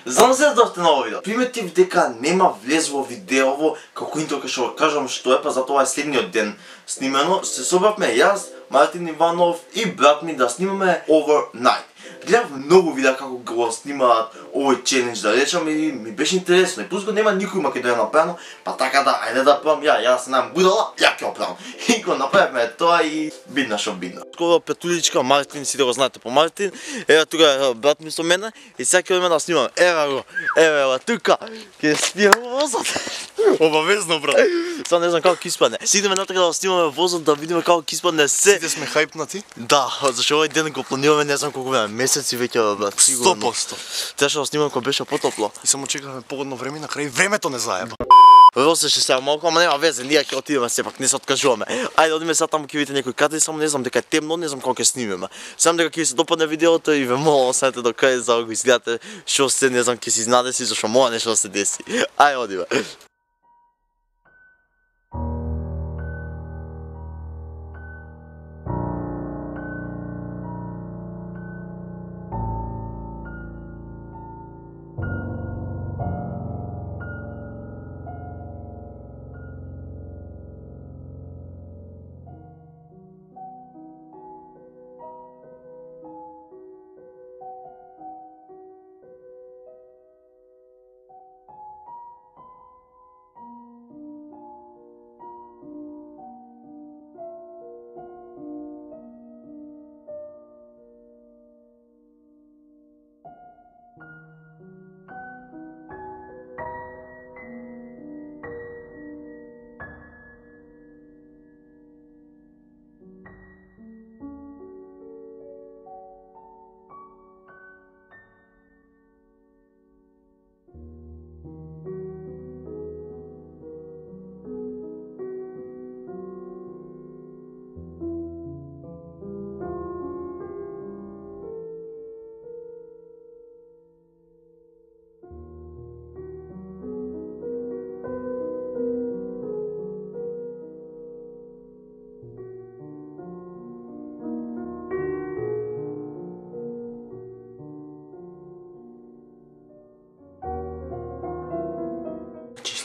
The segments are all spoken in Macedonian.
Знам се доште на овој видео. Приметив дека нема влезло видеово како интро кај што кажам што е, па затоа е следниот ден снимено. Се собравме јас, Мартин Иванов и брат ми да снимаме Overnight. Гледав многу видеа како го снимаат овој челендж да речам и ми беше интересно. И плюс го нема никој Македонија направено, па така да ајде да правам јас знам будала, ја ќе го правам. И го направивме тоа и бидна шо бидна. Скоро петуличка Мартин, сите го знаете по Мартин. Ева тука е брат ми со мене и сега ќе одиме да снимаме. Ева го, ева тука. Ќе спиеме возот. Обавезно брат. Сега не знам како ќе испадне. Си идеме натака да снимаме возот да видиме како ќе испадне се. Сите сме хајпнати? Да, зашто овој ден го планираме не знам колку време, месеци веќе брат, сигурно. 100%. Требаше да снимам кога беше потопло. И само чекаме погодно време, на крај времето не заеба. Росеше сега малку, ама нема везе, ние ќе отидеме сепак, не се откажуваме. Ајде одиме сега таму ќе видите некои кадри, само не знам дека е темно, не знам како ќе снимеме. Знам дека ќе ви се допадне видеото и ве молам останете до крај за да го изгледате што се, не знам, ќе се изнадеси зашто мора нешто да се деси. Ајде одиме.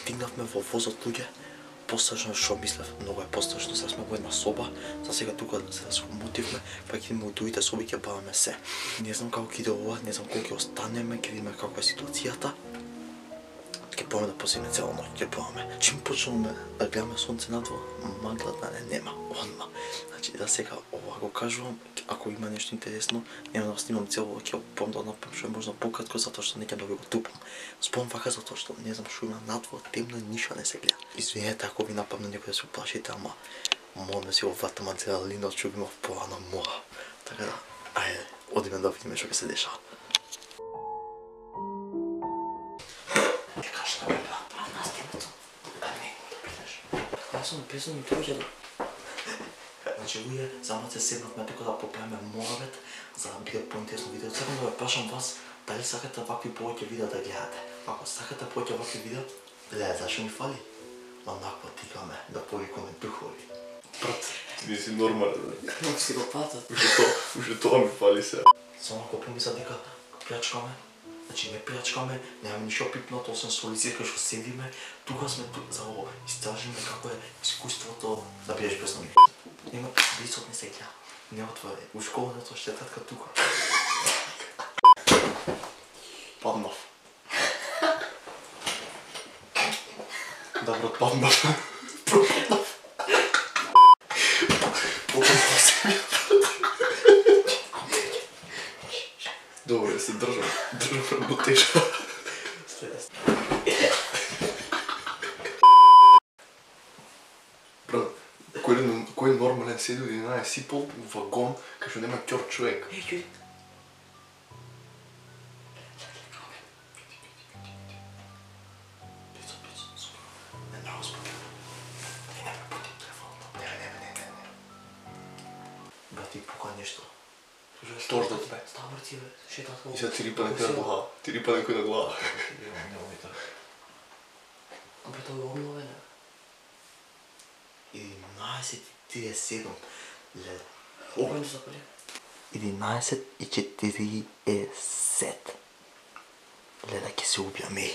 Стигнавме во возот луѓе, пострашно што мислев, многу е пострашно, сега сме во една соба, за сега тука се срамотивме, па ќе идеме во другите соби ќе баваме се. Не знам како ќе иде ова, не знам колку ќе останеме, ќе видиме каква е ситуацијата. Ќе пробаме да посиме цела ноќ, ќе пробаме. Чим почнеме да гледаме сонце надвор, маглата нема, одма. Значи да сега ова го кажувам, ако има нешто интересно, нема да снимам цело, ќе пробам да направам што е можда пократко затоа што не ќе да ви го тупам. Спомнам вака затоа што не знам што има надвор, темно и ништо не се гледа. Извинете ако ви нападна некој да се уплашите, ама можам да си го ватам адреналинот што имав порано мора. Така да, ајде, одиме да видиме што ќе се дешава. Песен и тоа ќе да... Значи, луѓе, само се седнавме тука да поправиме муавет, за да биде поинтересно видео. Сакам да ве прашам вас, дали сакате вакви повеќе видеа да гледате? Ако сакате повеќе вакви видеа, гледај, зашто ни фали? Онакво тикаме, да повикаме духови. Брат, ти не си нормален. Како си го патат? Уже тоа ми фали се. Само ако помисля дека плячкаме, значи не плячкаме, немаме ништо пипнато, освен столици кај што седиме, тука сме за да истражиме како е искуството да бидеш песник. Нема лицот не се гледа, не отвори, у школата ще татка тука. Паднав. Да, брат, паднав. Пропаднав. Пропаднав се ми. Добре, се држам. Држам работежа. Брат, кој нормален седи од 11,5 вагон, кај што нема ќор човек? Брат, ти покоја нешто. Што ждат бе? Става брати бе, шетат И сега ти рипа некој на глава. Ти рипа некој на глава. Немој така. Бе, тоа е обновено. 11:37 лед. Кој не запали? 11:40. Гледай, ке се убијам, еј.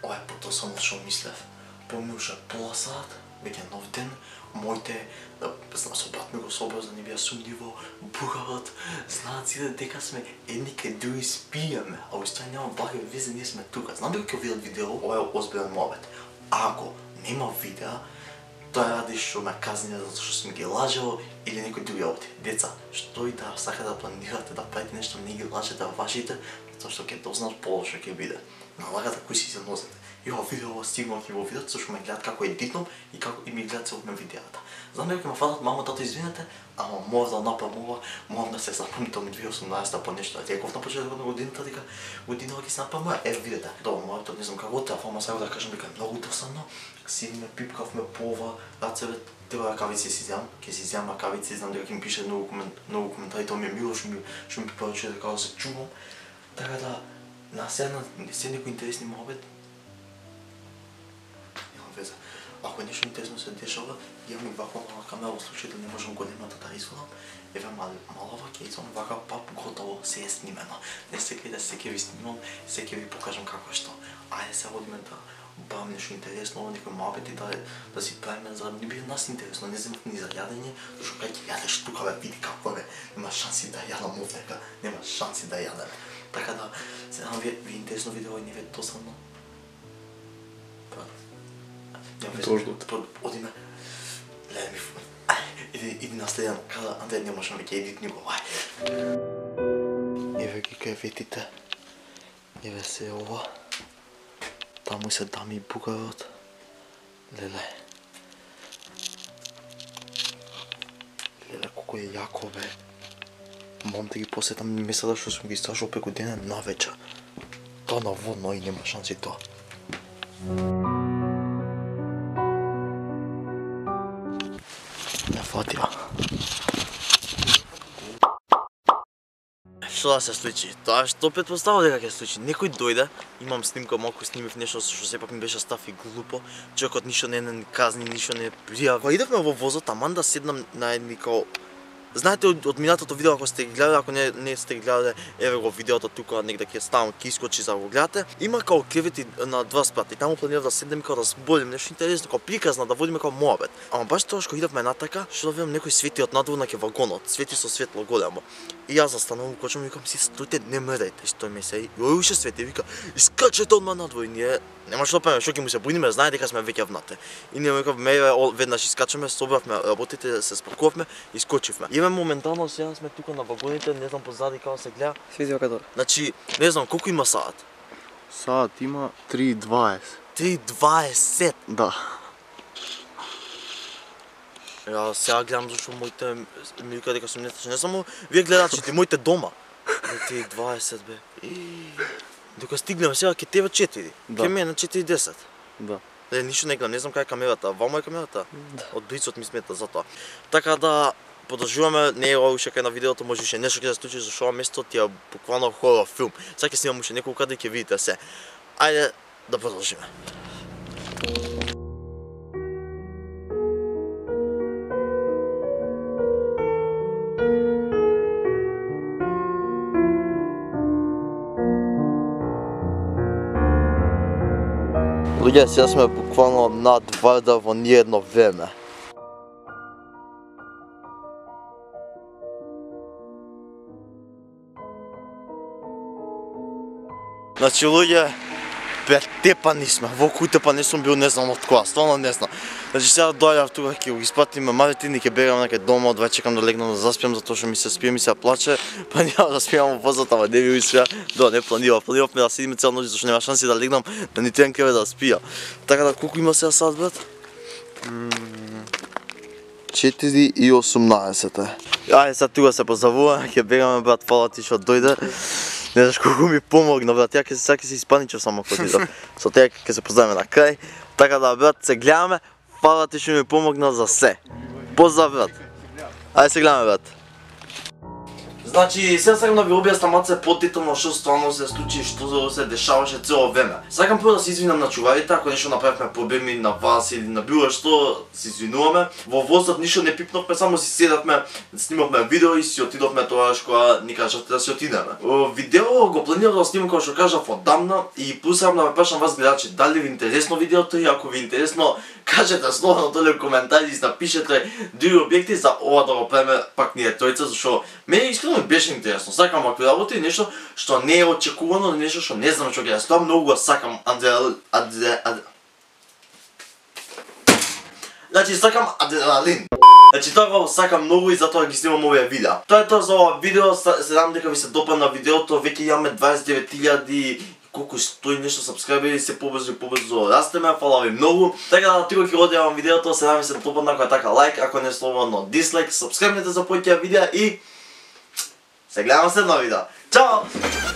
Ова е потоа само што мислев. Поминуваше пола сат, веќе нов ден, моите, со брат ми го собрав за не бија сумниво, бугавот, знаат сите дека сме едни кај други спиеме, а уствари нема блага везе, ние сме тука. Знам дека ќе видат видео, ова е озбилен мобет. Ако нема видео, тоа ради што ме казнија затоа што сум ги лажел или некој други работи. Деца, што и да сака да планирате да правите нешто, не ги лажете вашите, затоа што ќе дознат полошо ќе биде. Налагате кои си се носите. И ова видео стигнал ќе го видат, зашто ме гледат како едитнам и како и ми гледат целокупно видеата. Знам дека ќе ме фатат мамо, тато, извинете, ама мора да направам ова, морам да се запомнитам 2018 по нешто. Реков на почетокот на годината дека годинава ќе се направам, видете. Добро, моето не знам како трефа, ама сега да кажам дека е многу досадно. Сидиме, пипкавме по ова, рацеве, треба ракавици си земам, ќе си земам ракавици, знам дека ќе ми пише многу коментари, тоа ми е мило што ми препорачува дека да се чувам. Така да, на сега некои интересни мобет, веза. Ако нешто интересно се дешава, имам и ваква мала камера во случај да не можам големата да извадам. Еве малава ќе извадам вака пап готово, се е снимено. Не се гледа, се ќе ви снимам, се ќе ви покажам како е што. Ајде се одиме да бавам нешто интересно, некој мобет и да си правиме за не би нас интересно, не земав ни за јадење, зашто кај ќе јадеш тука бе, види како е, нема шанси да јадам овдека, нема шанси да јадам. Така да, се знам ви интересно видео и не ви е досадно. Одиме. Гледај ми. Иди на следен. Када Андреј не можам веќе едит ни го. Еве ги креветите. Еве се ова. Таму се дами и бугарот. Гледај. Гледај колко е јако бе. Мом да ги посетам месата што сум ги истражал преку денен навечер. Тоа на водно и нема шанси тоа. Не фатија. Што да се случи? Тоа што претпоставува дека ќе се случи. Некој дојде, имам снимка, малку снимив нешто што сепак ми беше став и глупо. Човекот ништо не казни, ништо не пријави. Кога идевме во возот, таман да седнам на едни као... Знаете од минатото видео, ако сте ги гледали, ако не сте ги гледали, еве го видеото тука негде ќе ставам, ќе искочи за да го гледате. Има као кревети на два спрата и таму планирав да седнем као да зборим нешто интересно, као приказна, да водиме као муабет. Ама баш тоа што идевме натака, што да видам некој свети од надвор на ке вагонот, свети со светло големо. И јас застанувам, кочам и викам си стојте, не мрдајте, што ми се. И ој уште свети вика, искачете одма надвор и ние нема што правиме, што ќе му се буниме, знае дека сме веќе внатре. И ние викав меве веднаш искачаме, собравме работите, се спакувавме и скочивме. Еве моментално сега сме тука на вагоните, не знам позади како се гледа. Свети вака. Значи, не знам колку има саат. Саат има 3:20. 3:20. Да. Ја сега гледам зашто моите ми вика дека сум нетачен. Не само вие гледачите, моите дома. 3:20 бе. Докато стигнеме сега ке тебе 4. Да. Ке мене 4:10. Да. Ништо не гледам, не знам кај е камерата. Вамо е камерата? Да. Од блицот ми смета за тоа. Така да продолжуваме, не е уште кај на видеото, може уште нешто ќе се случи, зашто ова место ти е буквално хорор филм. Сега ќе снимам уште неколку кадри и ќе видите се. Ајде да продолжиме. Луѓе, сега сме буквално над Вардар во ниедно време. Значи луѓе, претепани сме, во кутепа не сум бил не знам од која, стварно не знам. Значи сега доаѓав тука ќе го испратиме Мартин и ќе бегам некај дома, одвај чекам да легнам да заспиам затоа што ми се спие, ми се плаче, па няма да спиам во возот, ама не ви успеа. Да, не планиравме да седиме цела ноќ зашто нема шанси да легнам, да ниту еден кревет да спија. Така да колку има сега сат, брат? 4:18. Ајде сега тука се поздравуваме, ќе бегаме, брат, фала ти што дојде. Не знаш колку ми помогна, брат, ја ќе се испаничав само кога идов. Со теја ќе се поздравиме на крај. Така да, брат, се гледаме. Фала ти што ми помогна за се. Поздрав, брат. Ајде се гледаме, брат. Значи, сега сакам да ви објаснам малце подетално што стварно се случи, што се дешаваше цело време. Сакам прво да се извинам на чуварите, ако нешто направивме проблеми на вас или на било што, се извинуваме. Во возот ништо не пипнавме, само си седавме, снимавме видео и си отидовме тогаш кога ни кажавте да си отидеме. Видео го планирав да снимам како што кажав одамна и плюс сакам да ме прашам вас гледачи, дали ви интересно видеото и ако ви интересно, кажете словно доле во коментари и напишете други објекти за ова да го правиме пак ние тројца, зашто мене искрено ми беше интересно. Сакам вакви работи, нешто што не е очекувано, нешто што не знам што ќе јас тоа многу го сакам Значи сакам адреналин. Значи тоа го сакам многу и затоа ги снимам овие видеа. Тоа е тоа за ова видео, се надам дека ви се допадна видеото, веќе имаме 29.000 колку 100 и нешто сабскрайбери, се побрзо растеме, фала ви многу. Така да тука ќе одјавам видеото, се надам ви се допадна, ако е така лайк, ако не слободно дислайк, сабскрайбнете за повеќе видеа и се гледаме следно видео. Чао!